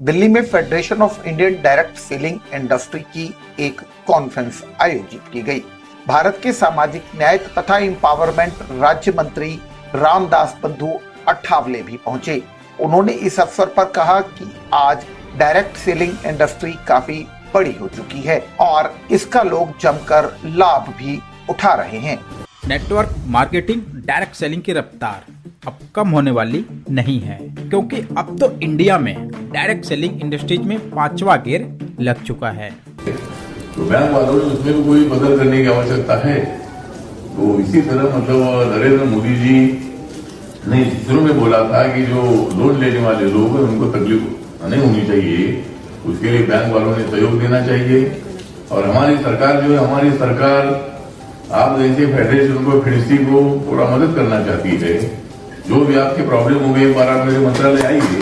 दिल्ली में federation of Indian direct selling industry की एक कॉन्फ्रेंस आयोजित की गई। भारत के सामाजिक न्याय तथा एम्पावरमेंट राज्य मंत्री रामदास बंधु अठावले भी पहुंचे। उन्होंने इस अवसर पर कहा कि आज डायरेक्ट सेलिंग इंडस्ट्री काफी बड़ी हो चुकी है और इसका लोग जमकर लाभ भी उठा रहे हैं। नेटवर्क मार्केटिंग डायरेक्ट सेलिंग की रफ्तार अब कम होने वाली नहीं है, क्योंकि अब तो इंडिया में डायरेक्ट सेलिंग इंडस्ट्रीज में 5वां गियर लग चुका है। तो बैंक वालों ने उसमें भी कोई बदल करने की आवश्यकता है। तो इसी तरह मतलब नरेंद्र मोदी जी ने शुरू में बोला था कि जो लोन लेने वाले लोग हैं उनको तकलीफ नहीं होनी चाहिए, उसके लिए बैंक वालों ने सहयोग देना चाहिए। और हमारी सरकार जो है, हमारी सरकार आप जैसे फेडरेशन को फिनिस्टी को थोड़ा मदद करना चाहती है। जो भी आपके प्रॉब्लम हो गई एक बार आप मेरे मंत्रालय आइए।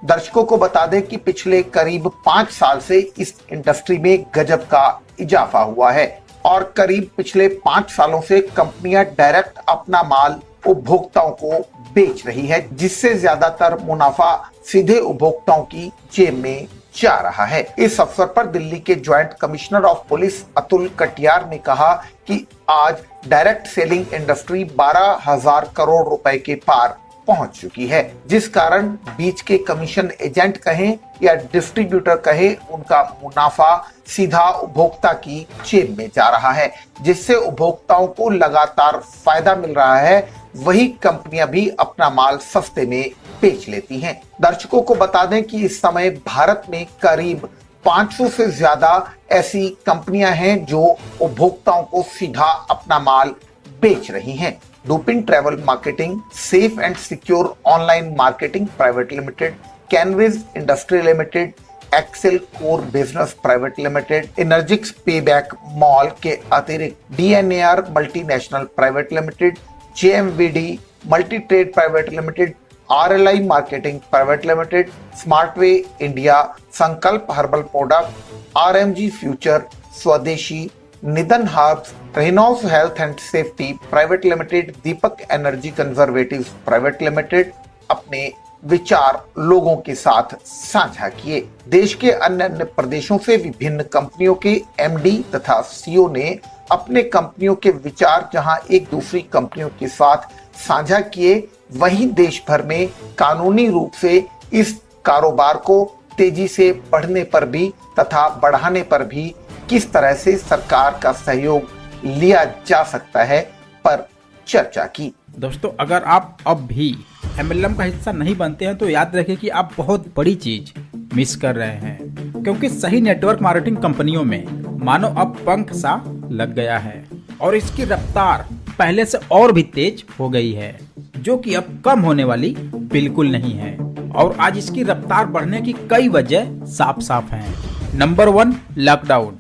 दर्शकों को बता दें कि पिछले करीब 5 साल से इस इंडस्ट्री में गजब का इजाफा हुआ है और करीब पिछले 5 सालों से कंपनियां डायरेक्ट अपना माल उपभोक्ताओं को बेच रही है, जिससे ज्यादातर मुनाफा सीधे उपभोक्ताओं की जेब में जा रहा है। इस अवसर पर दिल्ली के joint commissioner of police Atul Katiyar ने कहा कि आज डायरेक्ट सेलिंग इंडस्ट्री 12,000 करोड़ रुपए के पार पहुंच चुकी है, जिस कारण बीच के कमीशन एजेंट कहें या डिस्ट्रीब्यूटर कहें, उनका मुनाफा सीधा उपभोक्ता की जेब में जा रहा है, जिससे उपभोक्ताओं को लगातार फायदा मिल रहा है। वही कंपनियां भी अपना माल सस्ते में बेच लेती हैं। दर्शकों को बता दें कि इस समय भारत में करीब 500 से ज्यादा ऐसी कंपनियां हैं जो उपभोक्ताओं को सीधा अपना माल बेच रही हैं। डूपिन travel marketing, safe and secure online marketing private limited, कैनविज industry limited, Excel core business private limited, Energix payback mall के अतिरिक्त DNAR multinational private limited, JMVD multi trade private limited, RLI marketing private limited, smartway India, Sankalp herbal product, RMG future, Swadeshi, निदन herbs, Reynolds health and safety private limited, Deepak energy conservatives private limited अपने विचार लोगों के साथ साझा किए। देश के अन्य अन्य प्रदेशों से विभिन्न कंपनियों के एमडी तथा सीईओ ने अपने कंपनियों के विचार जहां एक दूसरी कंपनियों के साथ साझा किए, वहीं देश भर में कानूनी रूप से इस कारोबार को तेजी से बढ़ने पर भी तथा बढ़ाने पर भी किस तरह से सरकार का सहयोग लिया जा सकता है पर चर्चा की। दोस्तों, अगर आप अब भी एमएलएम का हिस्सा नहीं बनते हैं तो याद रखें कि आप बहुत बड़ी चीज मिस कर रहे हैं, क्योंकि सही नेटवर्क मार्केटिंग कंपनियों में मानो अब पंख सा लग गया है और इसकी रफ्तार पहले से और भी तेज हो गई है, जो कि अब कम होने वाली बिल्कुल नहीं है। और आज इसकी रफ्तार बढ़ने की कई वजह साफ साफ हैं। Number 1, lockdown.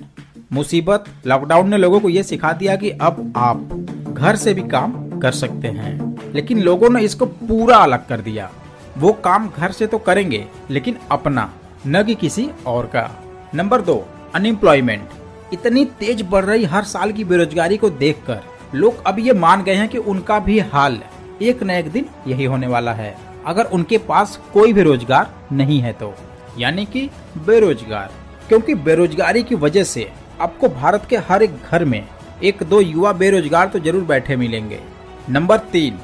मुसीबत लॉकडाउन ने लोगों को यह सिखा दिया कि अब आप घर से भी काम कर सकते हैं, लेकिन लोगों ने इसको पूरा अलग कर दिया। वो काम घर से तो करेंगे, लेकिन अपना, न कि किसी और का। Number 2, unemployment. इतनी तेज बढ़ रही हर साल की बेरोजगारी को देखकर लोग अब ये मान गए हैं कि उनका भी हाल एक न एक दिन यही होने वाला है, अगर उनके पास कोई भी रोजगार नहीं है तो, यानी कि बेरोजगार। क्योंकि बेरोजगारी की वजह से आपको भारत के हर एक घर में 1-2 युवा बेरोजगार तो जरूर बैठे मिलेंगे। नंबर 3,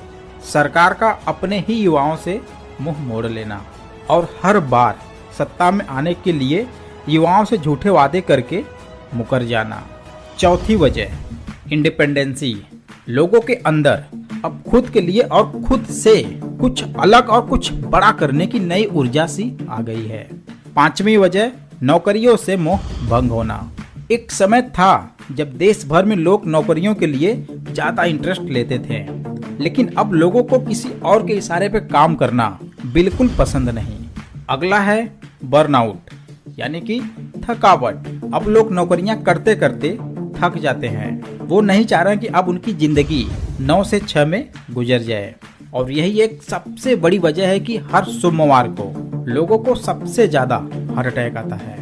सरकार का अपने ही युवाओं से मुंह मोड़ लेना और हर बार सत्ता में आने के लिए युवाओं से झूठे वादे करके मुकर जाना। चौथी वजह, इंडिपेंडेंसी। लोगों के अंदर अब खुद के लिए और खुद से कुछ अलग और कुछ बड़ा करने की नई ऊर्जा सी आ गई है। 5वीं वजह, नौकरियों से मोह भंग होना। एक समय था जब देश भर में लोग नौकरियों के लिए ज्यादा इंटरेस्ट लेते थे, लेकिन अब लोगों को किसी और के इशारे पे काम करना बिल्कुल पसंद नहीं। अगला है बर्नआउट, यानी कि थकावट। अब लोग नौकरियां करते करते थक जाते हैं। वो नहीं चाह रहे कि अब उनकी जिंदगी 9 से 6 में गुजर जाए। और यही एक सबसे बड़ी वजह है कि हर सोमवार को लोगों को सबसे ज्यादा हार्ट अटैक आता है,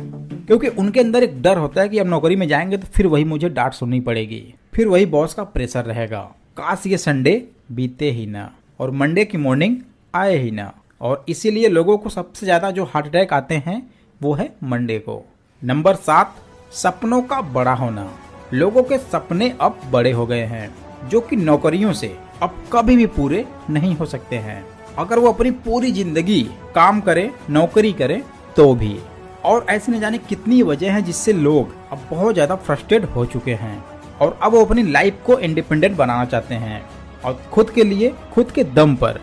क्योंकि उनके अंदर एक डर होता है कि अब नौकरी में जाएंगे तो फिर वही मुझे डांट सुननी पड़ेगी, फिर वही बॉस का प्रेशर रहेगा, काश ये संडे बीते ही ना और मंडे की मॉर्निंग आए ही ना। और इसीलिए लोगों को सबसे ज्यादा जो हार्ट अटैक आते हैं वो है मंडे को। नंबर 7, सपनों का बड़ा होना। लोगों के सपने अब बड़े हो गए हैं, जो कि नौकरियों से अब कभी भी पूरे नहीं हो सकते हैं। अगर वो अपनी पूरी जिंदगी काम करे, नौकरी करे तो भी। और ऐसे न जाने कितनी वजह है जिससे लोग अब बहुत ज्यादा फ्रस्ट्रेट हो चुके हैं और अब वो अपनी लाइफ को इंडिपेंडेंट बनाना चाहते हैं और खुद के लिए, खुद के दम पर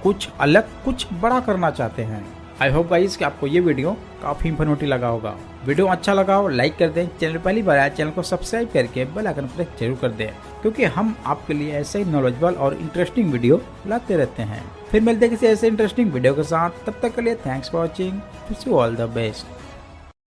कुछ अलग, कुछ बड़ा करना चाहते हैं। आई होप गाइस कि आपको ये वीडियो काफी इन्फॉर्मेटिव लगा होगा। वीडियो अच्छा लगा हो लाइक कर दें, चैनल पहली बार आया चैनल को सब्सक्राइब करके बेल आइकन प्रेस जरूर कर दें, क्योंकि हम आपके लिए ऐसे ही नॉलेजेबल और इंटरेस्टिंग वीडियो लाते रहते हैं। फिर मिलते हैं किसी ऐसे इंटरेस्टिंग वीडियो के साथ, तब तक के लिए thanks for watching, wish you all the best.